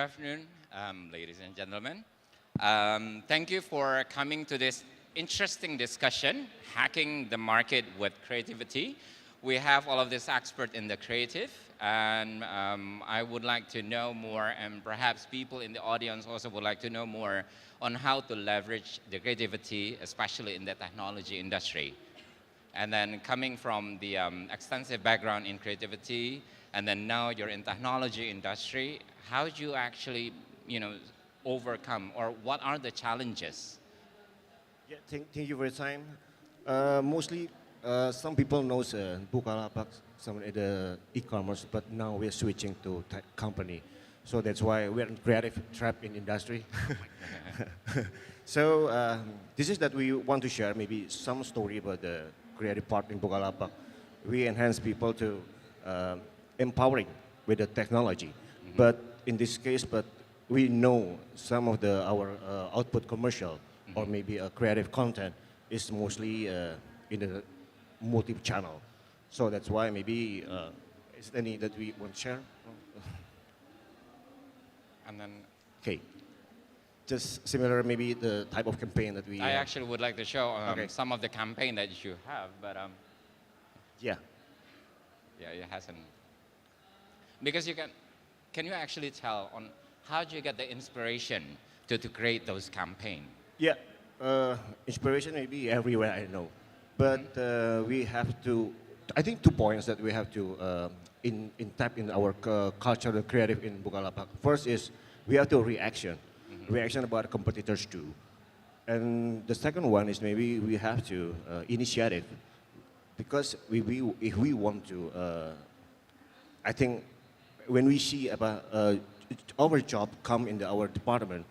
afternoon, ladies and gentlemen. Thank you for coming to this interesting discussion, Hacking the Market with Creativity. We have all of this expert in the creative, and I would like to know more, and perhaps people in the audience also would like to know more on how to leverage the creativity, especially in the technology industry. And then coming from the extensive background in creativity, and then now you're in technology industry, how do you actually, overcome, or what are the challenges? Yeah, thank you for your time. Mostly, some people knows Bukalapak, some of the e-commerce, but now we're switching to tech company. So that's why we're in creative trap in industry. So this is that we want to share maybe some story about the creative part in Bukalapak. We enhance people to empowering with the technology. Mm-hmm. But in this case, we know some of our output commercial or maybe a creative content is mostly in the multi-channel. So that's why maybe is there any that we want to share? And then Okay. Just similar maybe the type of campaign that we... I actually would like to show Okay. some of the campaign that you have, but Yeah. yeah, it hasn't. Because can you actually tell on how do you get the inspiration to create those campaign? Yeah, inspiration may be everywhere, I know. But we have to, I think 2 points that we have to tap in our culture and creative in Bukalapak. First is we have to reaction about competitors too. And the second one is maybe we have to initiative. Because if we want to, I think when we see about our job come in our department,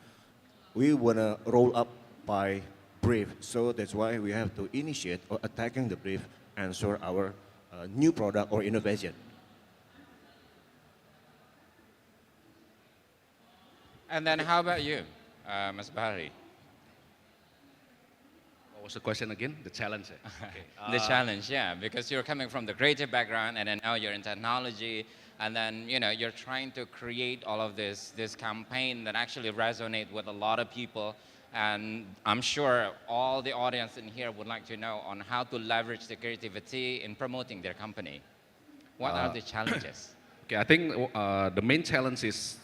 we want to roll up by brief. So that's why we have to initiate or attacking the brief, answer our new product or innovation. And then how about you, Ms. Bahari? What was the question again? The challenge. Okay. The challenge, yeah, because you're coming from the creative background, and then now you're in technology, and then you're trying to create all of this campaign that actually resonate with a lot of people. And I'm sure all the audience in here would like to know on how to leverage the creativity in promoting their company. What are the challenges? Okay, I think the main challenge is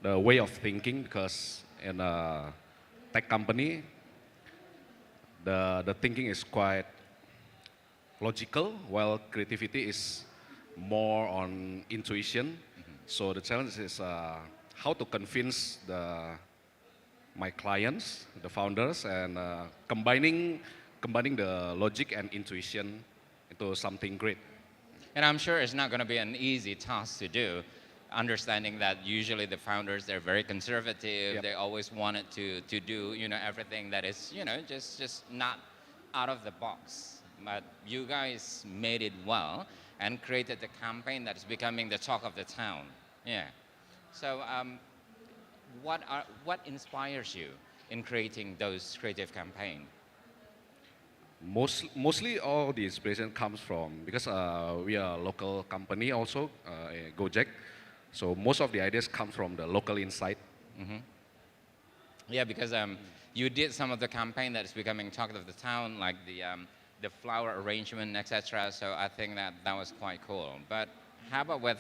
the way of thinking, because in a tech company, the thinking is quite logical, while creativity is more on intuition. So the challenge is how to convince my clients, the founders, and combining the logic and intuition into something great. And I'm sure it's not going to be an easy task to do, understanding that usually the founders, they're very conservative. Yep. They always wanted to do everything that is just not out of the box. But you guys made it well and created the campaign that is becoming the talk of the town. Yeah. So what inspires you in creating those creative campaign? Mostly all the inspiration comes from, because we are a local company also, GO-JEK. So most of the ideas come from the local insight. Yeah, because you did some of the campaign that is becoming talk of the town, like the flower arrangement, etc. So I think that was quite cool. But how about with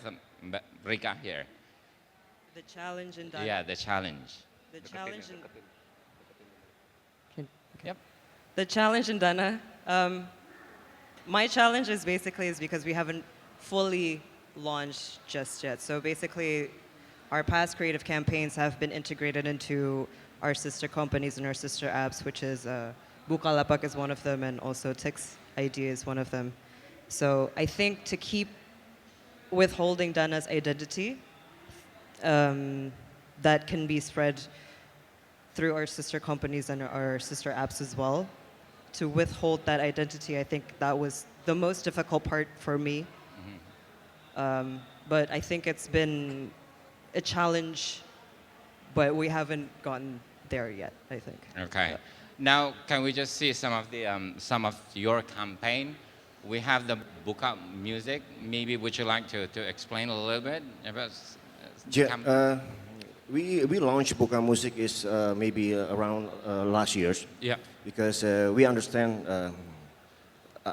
Rika here? The challenge in Dana. Yeah, the challenge. The challenge in. Yep. The challenge in Dana. My challenge is because we haven't fully launched just yet. So basically, our past creative campaigns have been integrated into our sister companies and our sister apps, which is Bukalapak is one of them, and also Tix ID is one of them. So I think to keep withholding Dana's identity, that can be spread through our sister companies and our sister apps as well. To withhold that identity, I think that was the most difficult part for me. But I think it's been a challenge, but we haven't gotten there yet, I think. Okay. Now, can we just see some of your campaign? We have the Buka music. Maybe would you like to explain a little bit about the Yeah, campaign? We launched Buka Music is maybe around last year's Yeah. because we understand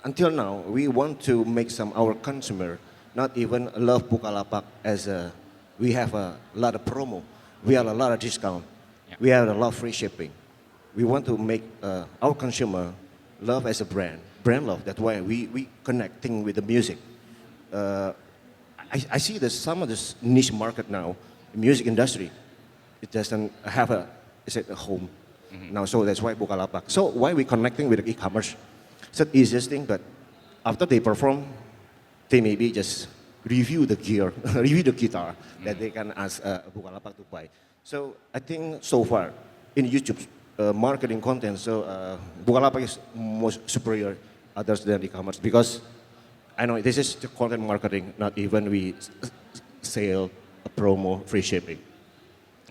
until now we want to make some our consumer not even love Bukalapak as a we have a lot of promo, we have a lot of discount, Yeah. we have a lot of free shipping. We want to make our consumer love as a brand love. That's why we connecting with the music. Uh, I see that some of this niche market now, music industry, it doesn't have a, is it a home now, so that's why Bukalapak. So why we connecting with the e-commerce? It's the easiest thing, but after they perform, they maybe just review the gear, review the guitar that they can ask Bukalapak to buy. So I think so far in YouTube marketing content, so Bukalapak is most superior others than e-commerce because I know this is the content marketing, not even we sale, a promo, free shipping.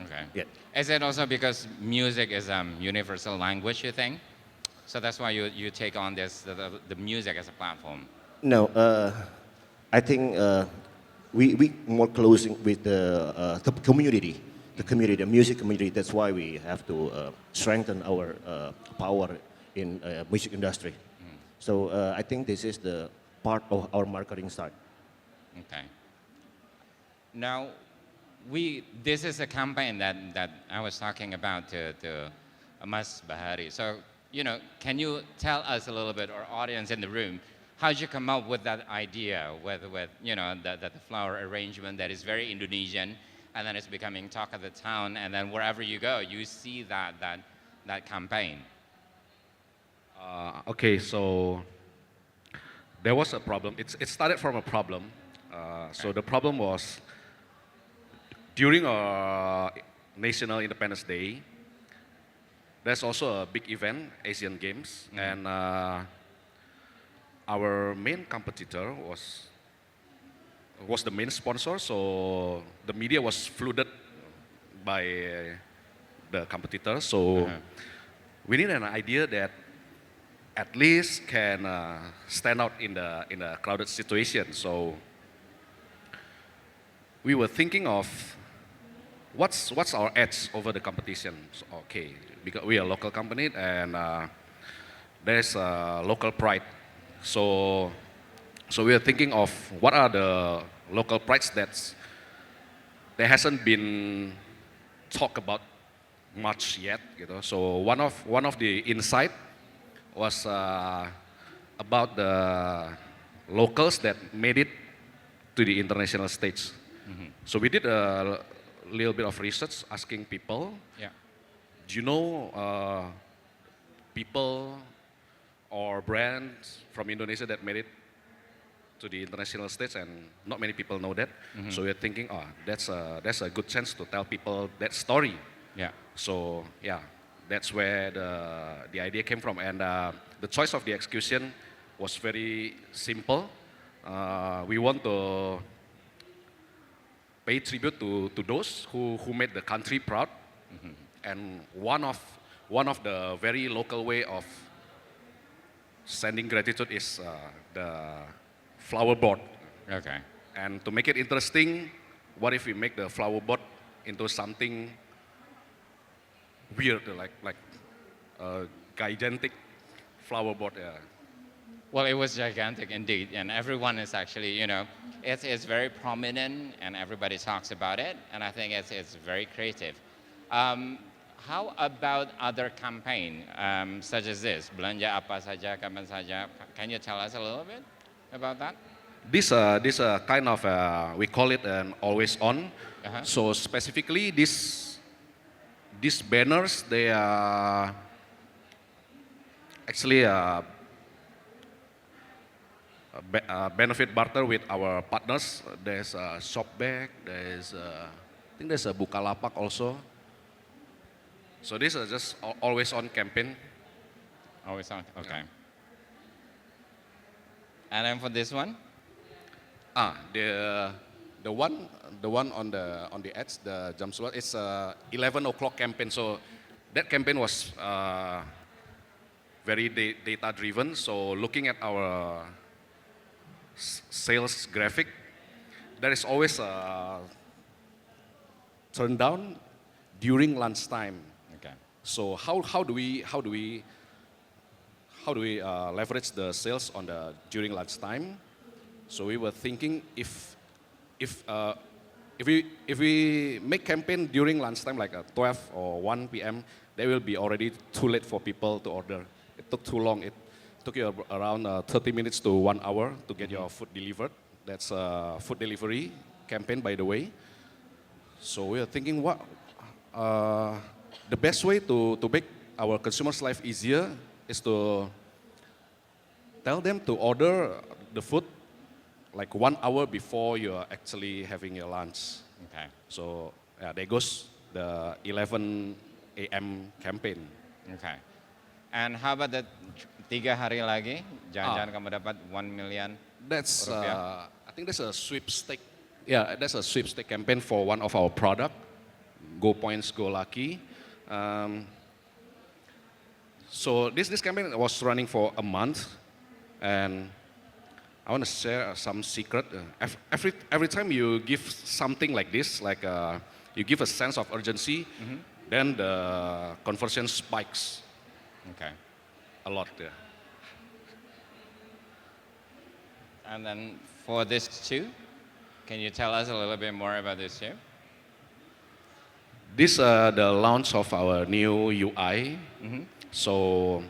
Okay. Yeah. Is it also because music is a universal language, you think? So that's why you take on this, the music as a platform. No, I think we more closing with the community, the music community. That's why we have to strengthen our power in music industry. So I think this is the part of our marketing start. Okay. Now, this is a campaign that I was talking about to Mas Bahari. So, can you tell us a little bit, or audience in the room, how did you come up with that idea with the flower arrangement that is very Indonesian, and then it's becoming talk of the town, and then wherever you go, you see that campaign. Okay, so there was a problem. It started from a problem. So the problem was during our National Independence Day, there's also a big event, Asian Games, and our main competitor was the main sponsor. So the media was flooded by the competitor. So we need an idea that at least can stand out in a crowded situation. So we were thinking of what's our edge over the competition. So, okay, because we are a local company and there's local pride. So we are thinking of what are the local prides that hasn't been talked about much yet. So one of the insight was about the locals that made it to the international stage. So we did a little bit of research asking people, Yeah. do you know people or brands from Indonesia that made it to the international stage, and not many people know that. So we're thinking, that's a good chance to tell people that story. Yeah. So yeah, that's where the idea came from, and the choice of the execution was very simple. We want to pay tribute to those who made the country proud, and one of the very local way of sending gratitude is the flower board. Okay. And to make it interesting, what if we make the flower board into something weird, like a gigantic flower board? Yeah. Well, it was gigantic indeed, and everyone is actually, it's very prominent, and everybody talks about it, and I think it's very creative. How about other campaign such as this, belanja apa saja, kapan saja? Can you tell us a little bit about that? This kind of we call it an always on. So specifically, these banners, they are actually benefit barter with our partners. There's a Shopback, I think there's a Bukalapak also. So this is just always on campaign. Always on. Okay. And then for this one, The one on the edge, the jumpsuit, it's 11 o'clock campaign. So that campaign was very data driven. So looking at our sales graphic, there is always a turn down during lunchtime. Okay. So how do we leverage the sales on the during lunchtime? So we were thinking if we make campaign during lunchtime like 12 or 1 p.m., they will be already too late for people to order. It took too long. It took you around 30 minutes to 1 hour to get your food delivered. That's a food delivery campaign, by the way. So we are thinking what the best way to make our consumers' life easier is to tell them to order the food like 1 hour before you're actually having your lunch. Okay. So yeah, there goes the 11 a.m. campaign. Okay. And how about the 3 hari lagi? Jangan-jangan kamu dapat 1 million That's rupiah? I think that's a sweepstake. Yeah, that's a sweepstake campaign for one of our product, Go Points, Go Lucky. So this campaign was running for a month, and I want to share some secret. Every time you give something like this, like you give a sense of urgency, then the conversion spikes Okay. a lot. Yeah. And then for this too, can you tell us a little bit more about this too? This the launch of our new UI. So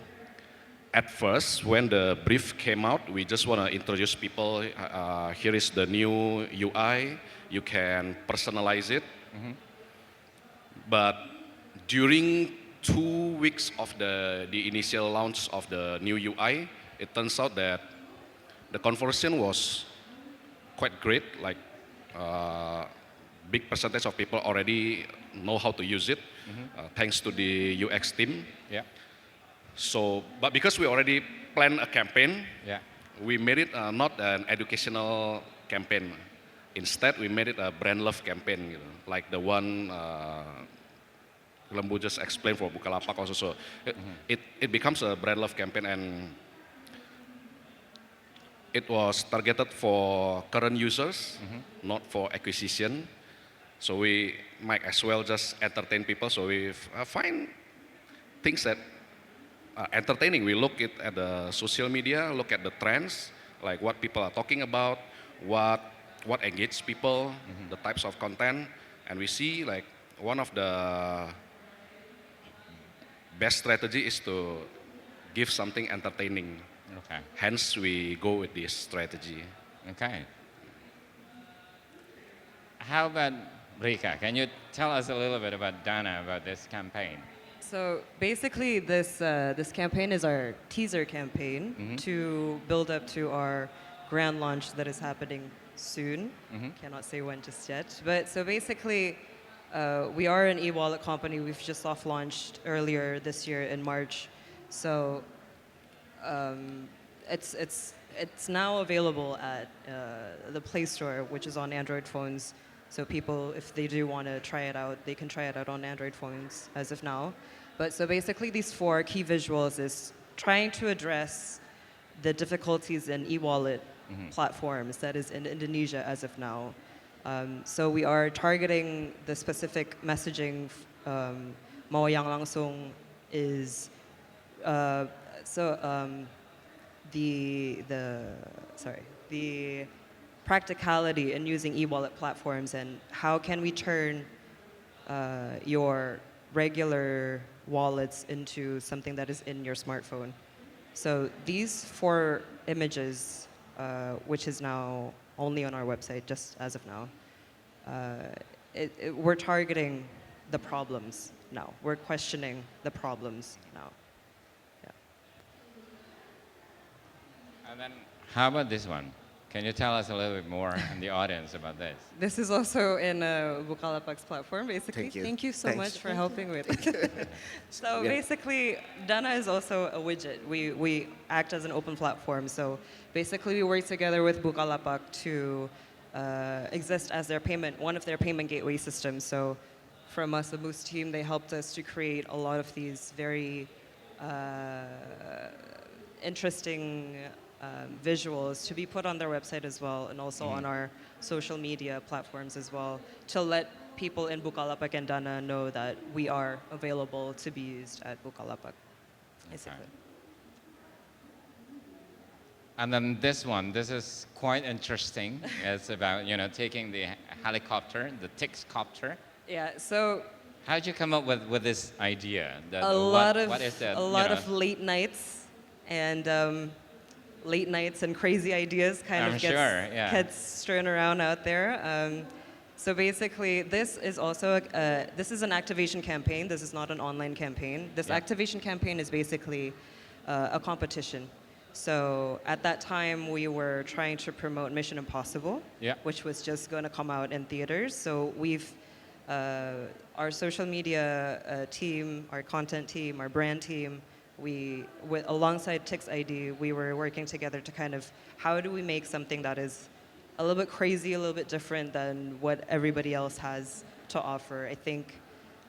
at first, when the brief came out, we just want to introduce people. Here is the new UI. You can personalize it. But during 2 weeks of the initial launch of the new UI, it turns out that the conversion was quite great. Like big percentage of people already know how to use it, thanks to the UX team. Yeah. So, but because we already planned a campaign, Yeah. we made it not an educational campaign. Instead, we made it a brand love campaign, you know, like the one Lembu just explained for Bukalapak also. So it becomes a brand love campaign, and it was targeted for current users, not for acquisition. So we might as well just entertain people. So we find things that are entertaining. We look at the social media, look at the trends, like what people are talking about, what engages people, the types of content, and we see like one of the best strategy is to give something entertaining. Okay. Hence, we go with this strategy. Okay. How about Rika? Can you tell us a little bit about Dana, about this campaign? So basically, this campaign is our teaser campaign to build up to our grand launch that is happening soon. Cannot say when just yet. But so basically, we are an e-wallet company. We've just soft launched earlier this year in March. So it's now available at the Play Store, which is on Android phones. So people, if they do want to try it out, they can try it out on Android phones as of now. But so basically, these 4 key visuals is trying to address the difficulties in e-wallet platforms that is in Indonesia as of now. So we are targeting the specific messaging. Mau yang langsung is the practicality in using e-wallet platforms, and how can we turn your regular wallets into something that is in your smartphone. So these 4 images, which is now only on our website just as of now, we're targeting the problems now. We're questioning the problems now. Yeah. And then how about this one? Can you tell us a little bit more in the audience about this? This is also in Bukalapak's platform, basically. Thank you. So Thanks. much for helping with it. So Yeah. basically, Dana is also a widget. We act as an open platform. So basically, we work together with Bukalapak to exist as one of their payment gateway systems. So from us, the Moose team, they helped us to create a lot of these very interesting visuals to be put on their website as well, and also on our social media platforms as well, to let people in Bukalapak and Dana know that we are available to be used at Bukalapak, basically. And then this one, this is quite interesting. It's about, you know, taking the helicopter, the Tixcopter. Yeah, so How did you come up with this idea? What is that? a you lot know, of late nights and late nights and crazy ideas kind I'm of sure, yeah. gets strewn around out there. So basically, this is also this is an activation campaign. This is not an online campaign. This Yeah. activation campaign is basically a competition. So at that time, we were trying to promote Mission Impossible, Yeah. which was just going to come out in theaters. So our social media team, our content team, our brand team, alongside Tix ID, we were working together to kind of how do we make something that is a little bit crazy, a little bit different than what everybody else has to offer. I think,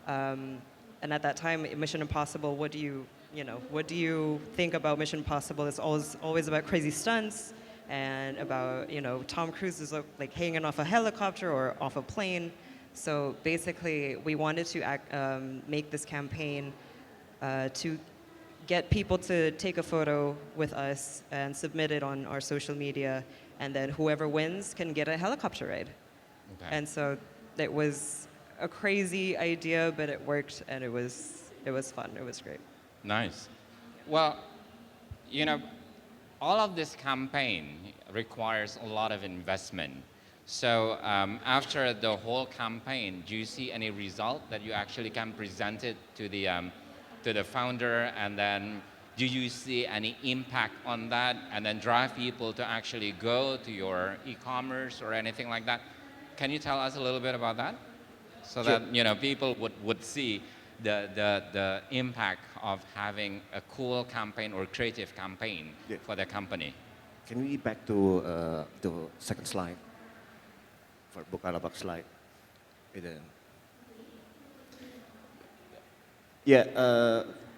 and at that time, Mission Impossible, what do you think about Mission Impossible? It's always about crazy stunts and about, Tom Cruise is like hanging off a helicopter or off a plane. So basically, we wanted to make this campaign to get people to take a photo with us and submit it on our social media, and then whoever wins can get a helicopter ride. Okay. And so it was a crazy idea, but it worked, and it was fun. It was great. Nice. Well, all of this campaign requires a lot of investment. So after the whole campaign, do you see any result that you actually can present it to the founder, and then do you see any impact on that, and then drive people to actually go to your e-commerce or anything like that? Can you tell us a little bit about that, so Sure. that people would see the impact of having a cool campaign or creative campaign Yeah. for the company? Can we back to the second slide? For Bukalapak slide.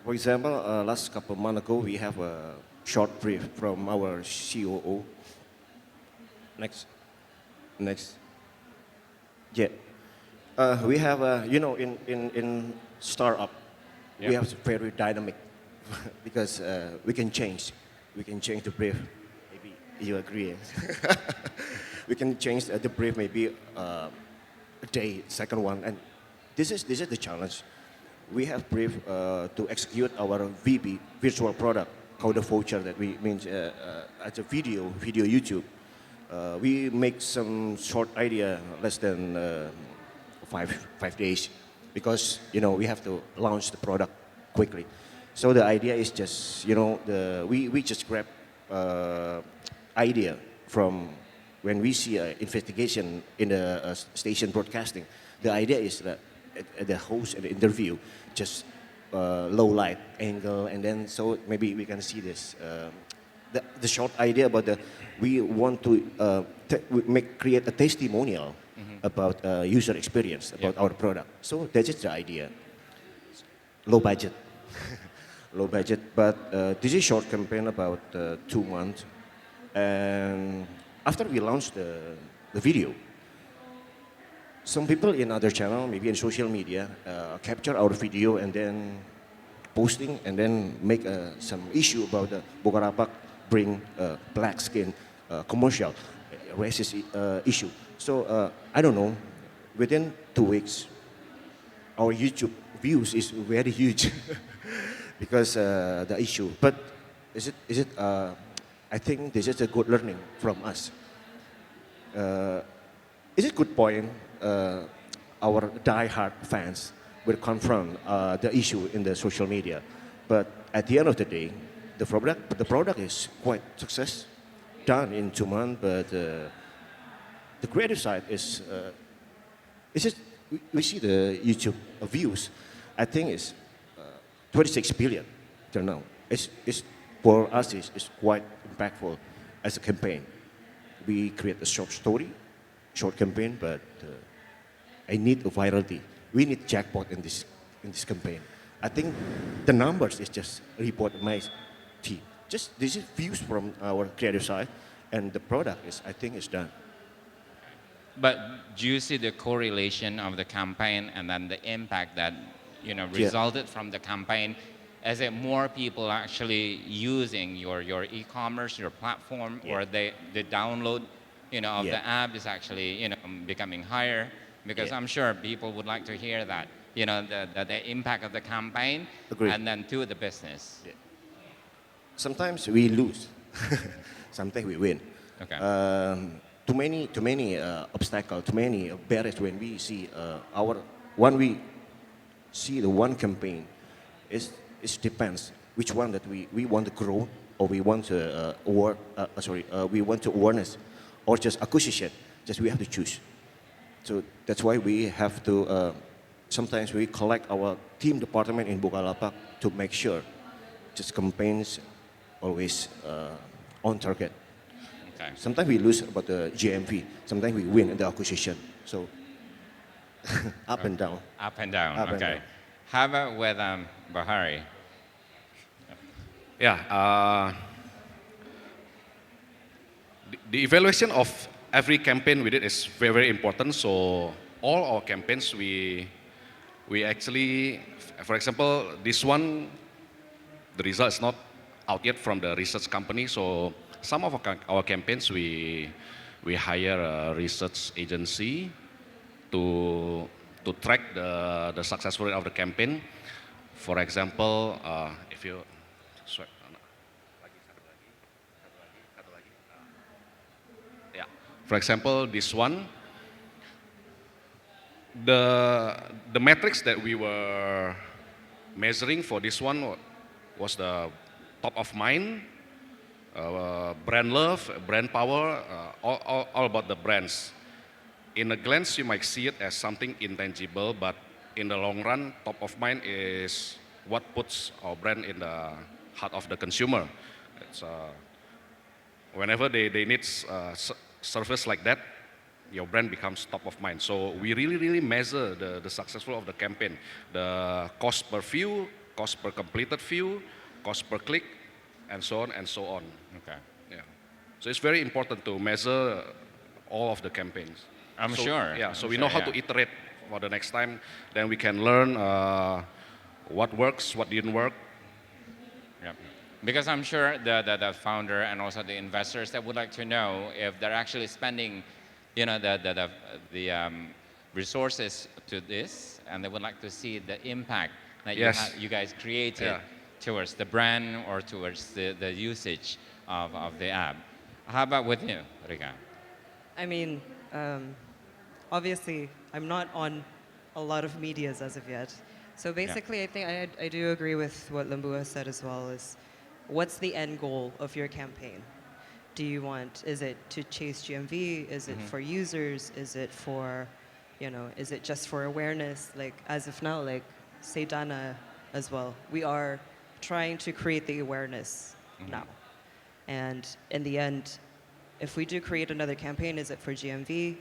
For example, last couple of months ago, we have a short brief from our COO. Next. Yeah. We have, in startup, we Yeah. have very dynamic because we can change. We can change the brief. Maybe you agree. We can change the brief maybe a day, second one, and this is the challenge. We have brief to execute our VB virtual product called the voucher that we means as a video YouTube. We make some short idea less than 5 days because we have to launch the product quickly. So the idea is just we just grab idea from when we see an investigation in the station broadcasting. The idea is that the host and the interview just low light angle, and then so maybe we can see this the short idea about we want to create a testimonial about user experience about our product. So that's just the idea. Low budget, low budget, but this is short campaign about 2 months, and after we launched the video, some people in other channel, maybe in social media, capture our video and then posting and then make some issue about the Bukalapak bring black skin commercial, racist issue. So I don't know, within 2 weeks, our YouTube views is very huge because the issue. But is it? I think this is a good learning from us. Is it good point? Our die-hard fans will confront the issue in the social media, but at the end of the day, the product is quite success, done in 2 months. But the creative side is it? We see the YouTube views. I think it's 26 billion till now. It's for us is quite impactful as a campaign. We create a short story, short campaign, but I need a virality. We need jackpot in this campaign. I think the numbers is just a report of my team. Just this is views from our creative side, and the product is I think is done. But do you see the correlation of the campaign and then the impact that resulted from the campaign? Is it more people actually using your e-commerce, your platform, or the download, of the app is actually becoming higher? Because I'm sure people would like to hear that, the impact of the campaign, Agreed. and then to the business. Sometimes we lose, sometimes we win. Okay. Too many obstacles, too many barriers when we see when we see the one campaign, it depends which one that we want to grow or we want to we want to awareness or just acquisition. Just we have to choose. So that's why we have to. Sometimes we collect our team department in Bukalapak to make sure just campaigns always on target. Okay. Sometimes we lose about the GMV. Sometimes we win in the acquisition. So up and down. Up and down. Up and Okay. down. How about with Bahari? Yeah, the evaluation of every campaign we did is very, very important. So all our campaigns, we actually, for example, this one, the result is not out yet from the research company. So some of our campaigns, we hire a research agency to track the success rate of the campaign. For example, if you sorry, yeah. For example, this one, the metrics that we were measuring for this one was the top of mind, brand love, brand power, all about the brands. In a glance, you might see it as something intangible, but in the long run, top of mind is what puts our brand in the heart of the consumer. It's, whenever they need service like that, your brand becomes top of mind. So we really measure the successful of the campaign. The cost per view, cost per completed view, cost per click, and so on and so on. Okay. Yeah. So it's very important to measure all of the campaigns. I'm So, sure. Yeah, I'm so we sure, know how yeah. to iterate for the next time. Then we can learn what works, what didn't work. Yeah. Because I'm sure the founder and also the investors that would like to know if they're actually spending, the resources to this, and they would like to see the impact that Yes. you guys created Yeah. towards the brand or towards the usage of the app. How about with you, Rika? I mean, obviously, I'm not on a lot of medias as of yet. So basically, I think I do agree with what Lembua said as well. Is what's the end goal of your campaign? Do you want? Is it to chase GMV? Is it for users? Is it for, is it just for awareness? Like as of now, like say Dana as well. We are trying to create the awareness now, and in the end, if we do create another campaign, is it for GMV?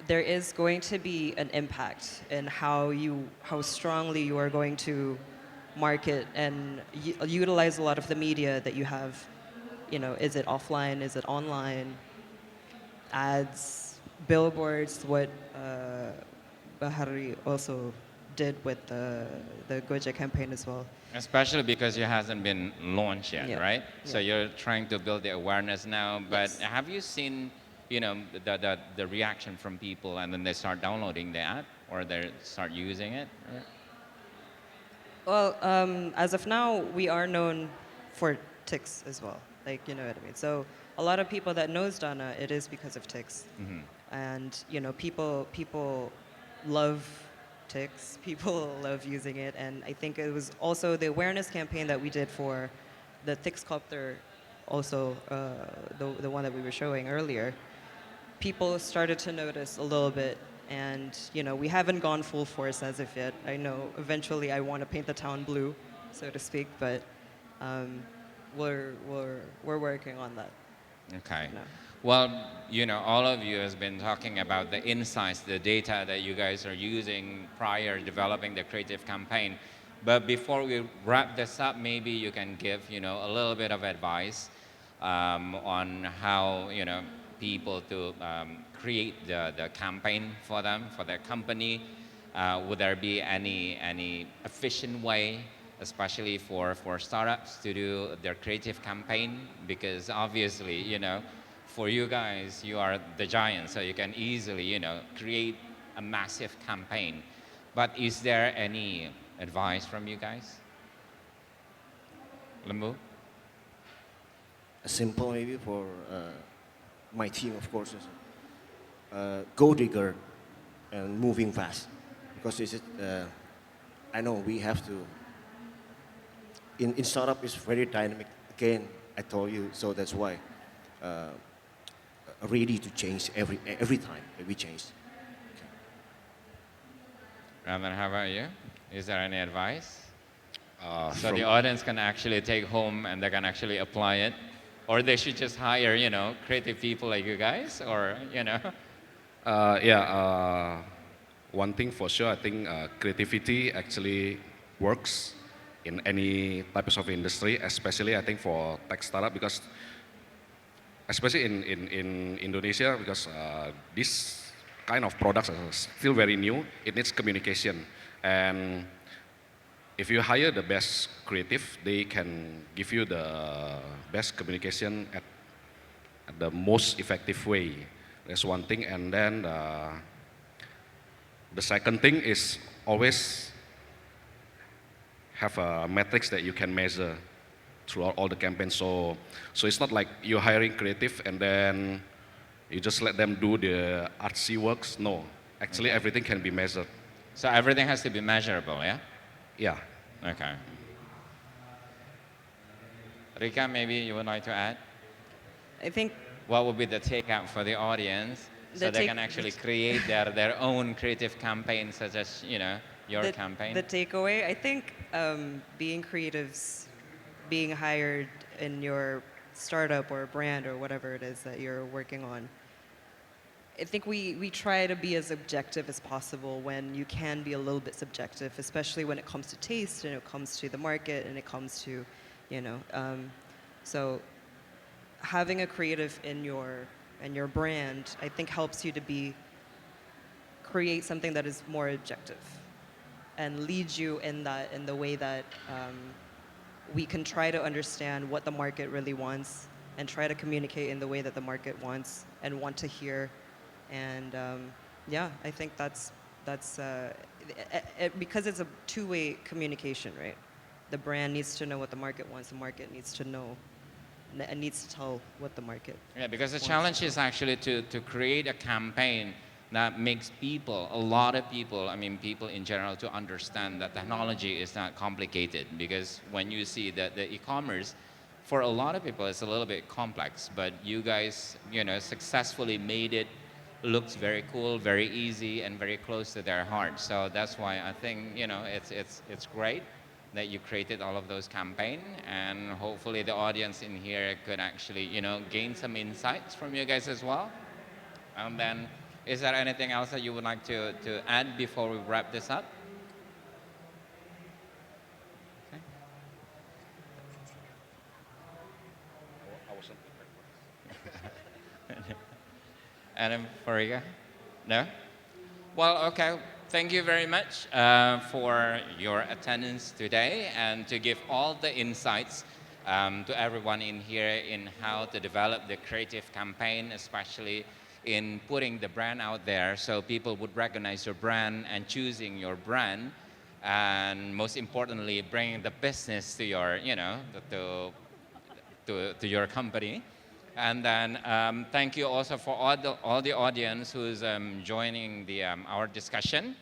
There is going to be an impact in how strongly you are going to market and utilize a lot of the media that you have. Is it offline? Is it online? Ads, billboards, what Bahari also did with the GO-JEK campaign as well. Especially because it hasn't been launched yet, Yeah. right? So Yeah. you're trying to build the awareness now, but Yes. have you seen, the reaction from people and then they start downloading the app or they start using it? Well, as of now, we are known for ticks as well. Like, you know what I mean? So a lot of people that knows Dana, it is because of ticks. And, people love ticks. People love using it. And I think it was also the awareness campaign that we did for the Ticks Copter, also the one that we were showing earlier. People started to notice a little bit. And, we haven't gone full force as of yet. I know eventually I want to paint the town blue, so to speak, but we're working on that. Okay. No. Well, all of you has been talking about the insights, the data that you guys are using prior developing the creative campaign. But before we wrap this up, maybe you can give, a little bit of advice on how, people to create the campaign for them, for their company? Would there be any efficient way, especially for startups, to do their creative campaign? Because obviously, for you guys, you are the giant, so you can easily, create a massive campaign. But is there any advice from you guys? Lembu? Simple maybe for my team, of course, is go digger and moving fast. Because I know we have to, in startup is very dynamic. Again, I told you, so that's why ready to change every time that we change. Raman, how about you? Is there any advice? So From- the audience can actually take home and they can actually apply it? Or they should just hire, creative people like you guys? Or, One thing for sure, I think creativity actually works in any types of industry, especially I think for tech startup, because especially in Indonesia, because this kind of products are still very new, it needs communication. And if you hire the best creative, they can give you the best communication at the most effective way. That's one thing. And then the second thing is always have a metrics that you can measure throughout all the campaigns. So it's not like you're hiring creative and then you just let them do the artsy works. No, actually everything can be measured. so everything has to be measurable, yeah? Yeah. Okay. Rika, maybe you would like to add? I think What would be the takeout for the audience so The they take- can actually create their own creative campaign, such as, your the, campaign? the takeaway, I think being creatives, being hired in your startup or brand or whatever it is that you're working on, I think we try to be as objective as possible when you can be a little bit subjective, especially when it comes to taste and it comes to the market and it comes to, so having a creative in your brand, I think helps you to create something that is more objective and leads you in the way that we can try to understand what the market really wants and try to communicate in the way that the market wants and want to hear. And I think that's because it's a two-way communication, right? The brand needs to know what the market wants. The market needs to know and needs to tell what the market. Yeah, because the challenge is actually to create a campaign that makes people, a lot of people, people in general, to understand that technology is not complicated. Because when you see that the e-commerce, for a lot of people, it's a little bit complex. But you guys, successfully made it looks very cool, very easy, and very close to their heart. So that's why I think, it's great that you created all of those campaigns, and hopefully the audience in here could actually, gain some insights from you guys as well. And then, is there anything else that you would like to add before we wrap this up? Okay. And then Farika? No? Well, okay. Thank you very much for your attendance today and to give all the insights to everyone in here in how to develop the creative campaign, especially in putting the brand out there so people would recognize your brand and choosing your brand, and most importantly, bringing the business to your, to your company. And then thank you also for all the audience who's joining our discussion.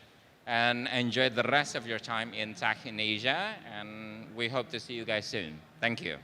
And enjoy the rest of your time in Tech in Asia. And we hope to see you guys soon. Thank you.